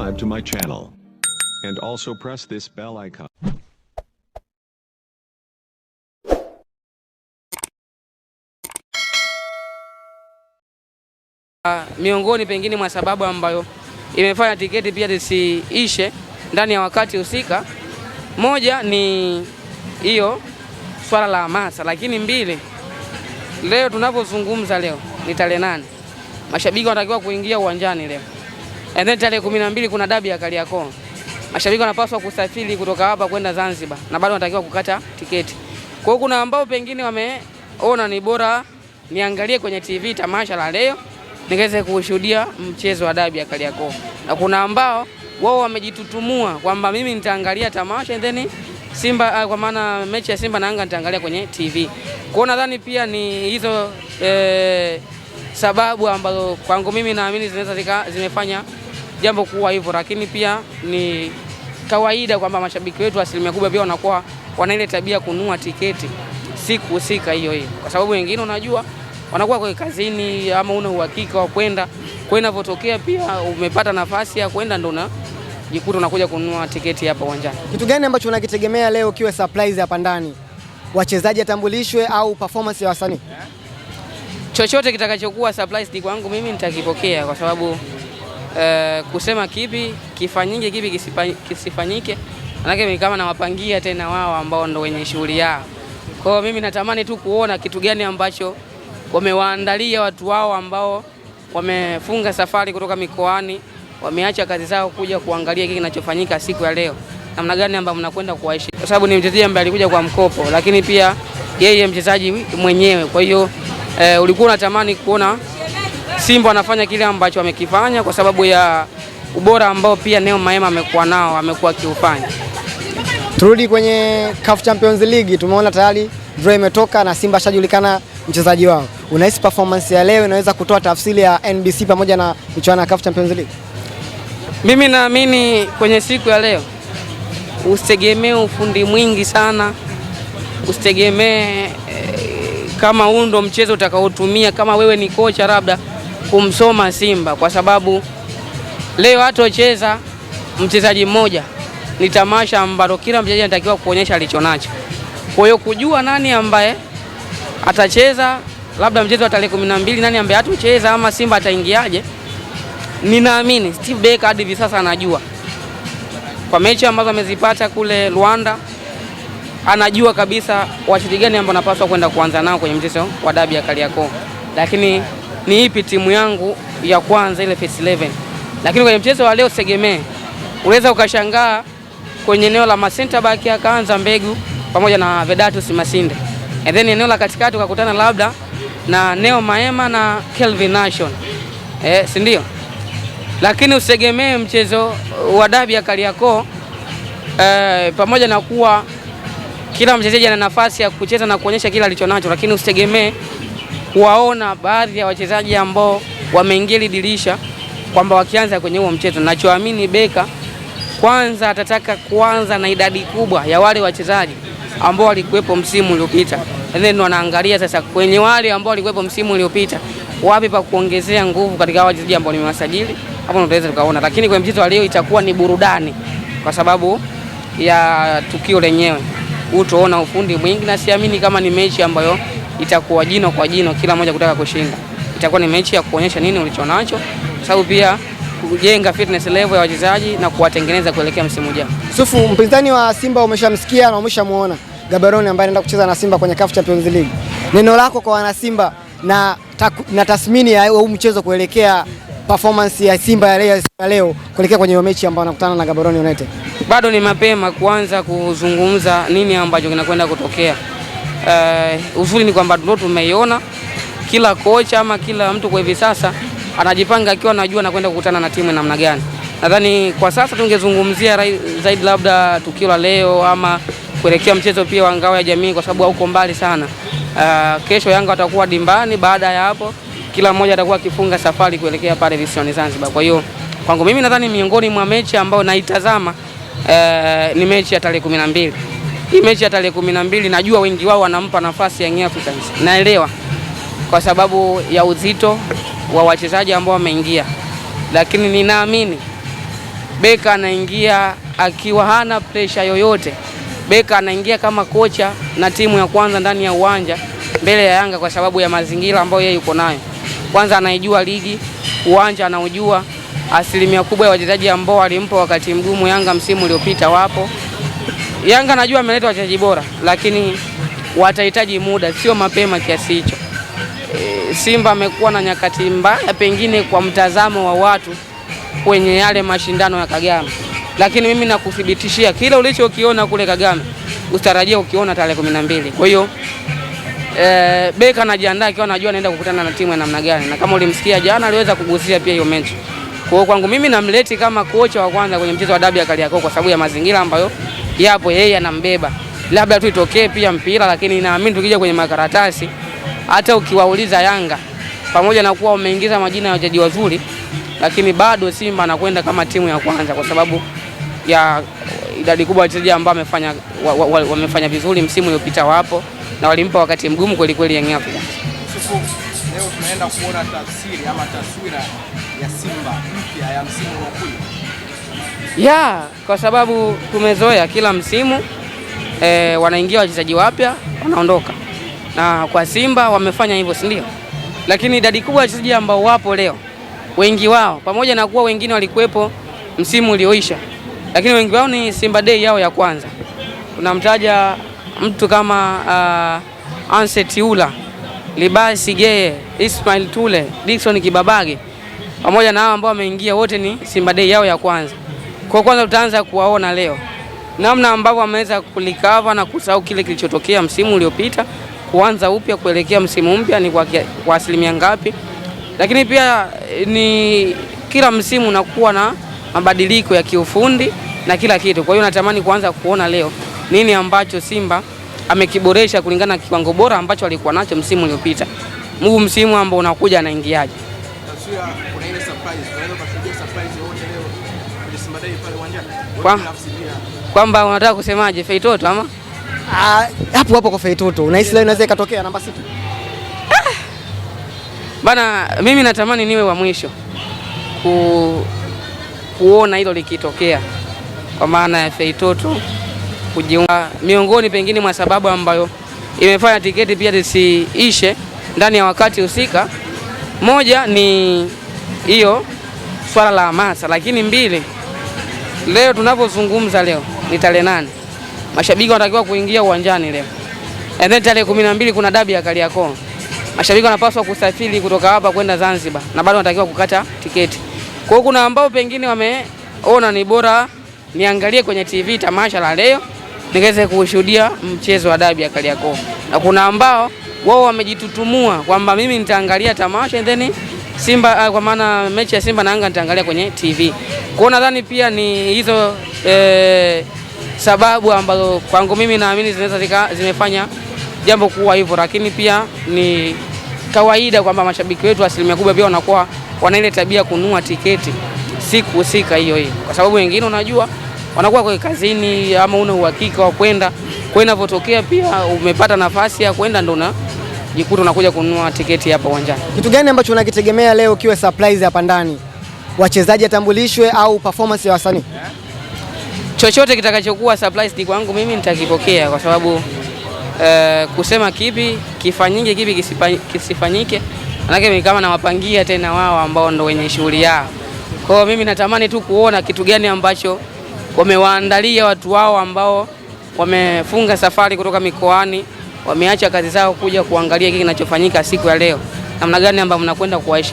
subscribe to my channel. And also press this bell icon. Miongoni pengine mwa sababu ambayo imefanya tiketi pia zisiishe ndani ya wakati husika, moja ni hiyo swala la hamasa, lakini mbili, leo tunapozungumza leo ni tarehe 8. Mashabiki wanatakiwa kuingia uwanjani leo. And then tarehe 12 kuna dabi ya Kariakoo. Mashabiki wanapaswa kusafiri kutoka hapa kwenda Zanzibar na bado wanatakiwa kukata tiketi. Kwa hiyo kuna ambao pengine wameona ni bora niangalie kwenye TV tamasha la leo nikaweze kushuhudia mchezo wa dabi ya Kariakoo. Na kuna ambao wao wamejitutumua kwamba mimi nitaangalia tamasha and then Simba, kwa maana mechi ya Simba na Yanga nitaangalia kwenye TV. Kwa hiyo nadhani pia ni hizo sababu ambazo kwangu mimi naamini zinaweza zimefanya jambo kuwa hivyo, lakini pia ni kawaida kwamba mashabiki wetu asilimia kubwa pia wanakuwa wana ile tabia kununua tiketi siku husika hiyo, kwa sababu wengine unajua wanakuwa kwa kazini ama una uhakika wa kwenda, kwa inavyotokea pia umepata nafasi ya kwenda ndo unajikuta unakuja kununua tiketi hapa uwanjani. Kitu gani ambacho unakitegemea leo kiwe surprise hapa ndani? Wachezaji atambulishwe au performance ya wasanii? Chochote kitakachokuwa surprise kwangu mimi nitakipokea, kwa sababu kusema kipi kifanyike kipi kisifanyike, manake mimi kama nawapangia tena wao ambao ndo wenye shughuli yao. Kwa hiyo mimi natamani tu kuona kitu gani ambacho wamewaandalia watu wao ambao wamefunga safari kutoka mikoani, wameacha kazi zao kuja kuangalia kile kinachofanyika siku ya leo. Namna gani ambao mnakwenda kuwaishi, kwa sababu ni mchezaji ambaye alikuja kwa mkopo, lakini pia yeye mchezaji mwenyewe. Kwa hiyo ulikuwa unatamani kuona Simba anafanya kile ambacho wamekifanya kwa sababu ya ubora ambao pia Neo Maema amekuwa akiufanya. Turudi kwenye CAF Champions League, tumeona tayari draw imetoka na Simba shajulikana mchezaji wao. Unahisi performance ya leo inaweza kutoa tafsiri ya NBC pamoja na michuano ya CAF Champions League? Mimi naamini kwenye siku ya leo usitegemee ufundi mwingi sana, usitegemee kama huu ndo mchezo utakaotumia kama wewe ni kocha labda kumsoma Simba, kwa sababu leo hatocheza mchezaji mmoja. Ni tamasha ambalo kila mchezaji anatakiwa kuonyesha alichonacho. Kwa hiyo kujua nani ambaye atacheza labda mchezo wa tarehe 12, nani ambaye hatocheza ama Simba ataingiaje, ninaamini Steve Barker hadi hivi sasa anajua. Kwa mechi ambazo amezipata kule Rwanda, anajua kabisa wachezaji gani ambao napaswa kwenda kuanza nao kwenye mchezo wa dabi ya Kariakoo. Lakini ni ipi timu yangu ya kwanza ile first 11. Lakini kwenye mchezo wa leo tegemee, unaweza ukashangaa kwenye eneo la center back akaanza Mbegu pamoja na Vedatus Masinde. And then eneo la katikati ukakutana labda na Neo Maema na Kelvin Nation. Si ndio? Lakini usitegemee mchezo wa dabi ya Kariakoo pamoja na kuwa kila mchezaji ana nafasi ya kucheza na kuonyesha kila alichonacho, lakini usitegemee kuwaona baadhi ya wachezaji ambao wameingia dirisha kwamba wakianza kwenye huo mchezo. Ninachoamini Beka kwanza atataka kuanza na idadi kubwa ya wale wachezaji ambao walikuwepo msimu uliopita. Then wanaangalia sasa kwenye wale ambao walikuwepo msimu uliopita wapi pa kuongezea nguvu katika wachezaji ambao nimewasajili. Hapo tunaweza tukaona, lakini kwenye mchezo wa leo itakuwa ni burudani kwa sababu ya tukio lenyewe. Utaona ufundi mwingi na siamini kama ni mechi ambayo itakuwa jino kwa jino kila mmoja kutaka kushinda. Itakuwa ni mechi ya kuonyesha nini ulichonacho, sababu pia kujenga fitness level ya wachezaji na kuwatengeneza kuelekea msimu ujao. Sufu, mpinzani wa Simba umeshamsikia na umeshamuona, Gaborone ambaye anaenda kucheza na Simba kwenye CAF Champions League. Neno lako kwa wana Simba na tathmini ya huu mchezo kuelekea performance ya Simba ya leo kuelekea kwenye mechi ambayo anakutana na Gaborone United? Bado ni mapema kuanza kuzungumza nini ambacho kinakwenda kutokea. Uzuri ni kwamba ndio tumeiona kila kocha ama kila mtu kwa hivi sasa anajipanga akiwa anajua anakwenda kukutana na timu namna gani. Nadhani kwa sasa tungezungumzia zaidi labda tukio la leo ama kuelekea mchezo pia wa ngao ya jamii, kwa sababu hauko mbali sana. Kesho Yanga watakuwa dimbani, baada ya hapo kila mmoja atakuwa akifunga safari kuelekea pale visiwani Zanzibar. Kwa hiyo kwangu mimi nadhani miongoni mwa mechi ambayo naitazama ni mechi ya tarehe 12. Hii mechi ya tarehe 12 najua wengi wao wanampa nafasi Young Africans. Naelewa kwa sababu ya uzito wa wachezaji ambao wameingia, lakini ninaamini Beka anaingia akiwa hana pressure yoyote. Beka anaingia kama kocha na timu ya kwanza ndani ya uwanja mbele ya Yanga kwa sababu ya mazingira ambayo yeye yuko nayo. Kwanza anaijua ligi, uwanja anaujua, asilimia kubwa ya wachezaji ambao walimpa wakati mgumu Yanga msimu uliopita wapo. Yanga najua ameleta wachezaji bora, lakini watahitaji muda, sio mapema kiasi hicho. Simba amekuwa na nyakati mbaya pengine kwa mtazamo wa watu kwenye yale mashindano ya Kagame. Lakini mimi nakuthibitishia kile ulichokiona kule Kagame, usitarajia ukiona tarehe 12. Kwa hiyo Beka anajiandaa akiwa anajua anaenda kukutana na timu ya namna gani. Na kama ulimsikia jana aliweza kugusia pia hiyo mechi. Kwa hiyo kwangu mimi namleti kama kocha wa kwanza kwenye mchezo wa dabi ya Kariakoo kwa sababu ya mazingira ambayo yapo, yeye anambeba. Labda tu itokee pia mpira, lakini naamini tukija kwenye makaratasi hata ukiwauliza Yanga pamoja na kuwa umeingiza majina ya wachezaji wazuri, lakini bado Simba anakwenda kama timu ya kwanza kwa sababu ya idadi kubwa ya wachezaji ambao wamefanya vizuri msimu uliopita wapo na walimpa wakati mgumu kweli kweli Young Africans. Leo tunaenda kuona tafsiri ama taswira ya Simba mpya ya msimu unaokuja. Kwa sababu tumezoea kila msimu wanaingia wachezaji wapya wanaondoka. Na kwa Simba wamefanya hivyo, si ndio? Lakini idadi kubwa ya wachezaji ambao wapo leo, wengi wao pamoja na kuwa wengine walikuwepo msimu ulioisha, lakini wengi wao ni Simba Day yao ya kwanza. Tunamtaja mtu kama Ansetiula, Libasi Geye, Ismail Tule, Dickson Kibabage, pamoja na hao ambao wameingia wote ni Simba Day yao ya kwanza. Kwa kwanza tutaanza kuwaona leo namna ambavyo wameweza kulikava na kusahau kile kilichotokea msimu uliopita, kuanza upya kuelekea msimu mpya ni kwa asilimia ngapi. Lakini pia ni kila msimu unakuwa na mabadiliko ya kiufundi na kila kitu. Kwa hiyo natamani kuanza kuona leo nini ambacho Simba amekiboresha kulingana na kiwango bora ambacho alikuwa nacho msimu uliopita. Mungu msimu ambao unakuja anaingiaje. Taswira kuna ile surprise, unaweza kushuhudia surprise yote leo kwenye Simba Day pale uwanjani. Kwamba unataka kusemaje Feitoto ama? Hapo kwa Feitoto. Unahisi leo inaweza ikatokea namba 6? Bana, mimi natamani niwe wa mwisho kuona hilo likitokea, kwa maana ya Feitoto kujiunga miongoni pengine mwa sababu ambayo imefanya tiketi pia zisiishe ndani ya wakati husika. Moja ni hiyo swala la hamasa, lakini mbili, leo tunapozungumza leo ni tarehe 8. Mashabiki wanatakiwa kuingia uwanjani leo. And then tarehe 12 kuna dabi ya Kariakoo. Mashabiki wanapaswa kusafiri kutoka hapa kwenda Zanzibar na bado wanatakiwa kukata tiketi. Kwa hiyo kuna ambao pengine wameona ni bora niangalie kwenye TV tamasha la leo nikaweze kushuhudia mchezo wa dabi ya Kariakoo. Na kuna ambao wao wamejitutumua kwamba mimi nitaangalia tamasha and then Simba, kwa maana mechi ya Simba na Yanga nitaangalia kwenye TV. Kwa hiyo nadhani pia ni hizo sababu ambazo kwangu mimi naamini zinaweza zimefanya jambo kuwa hivyo, lakini pia ni kawaida kwamba mashabiki wetu asilimia kubwa pia wanakuwa wana ile tabia kununua tiketi siku husika hiyo, kwa sababu wengine unajua wanakuwa kwa kazini ama una uhakika wa kwenda. Kwa inavyotokea pia umepata nafasi ya kwenda, ndo unajikuta unakuja kununua tiketi hapa uwanjani. Kitu gani ambacho unakitegemea leo kiwe surprise hapa ndani? Wachezaji atambulishwe au performance ya wasanii? Chochote kitakachokuwa surprise kwangu mimi nitakipokea, kwa sababu kusema kipi kifanyike kipi kisifanyike, manake mimi kama nawapangia tena wao ambao ndo wenye shughuli yao. Kwa hiyo mimi natamani tu kuona kitu gani ambacho wamewaandalia watu wao ambao wamefunga safari kutoka mikoani, wameacha kazi zao kuja kuangalia kile kinachofanyika siku ya leo. Namna gani ambao mnakwenda kuwaishi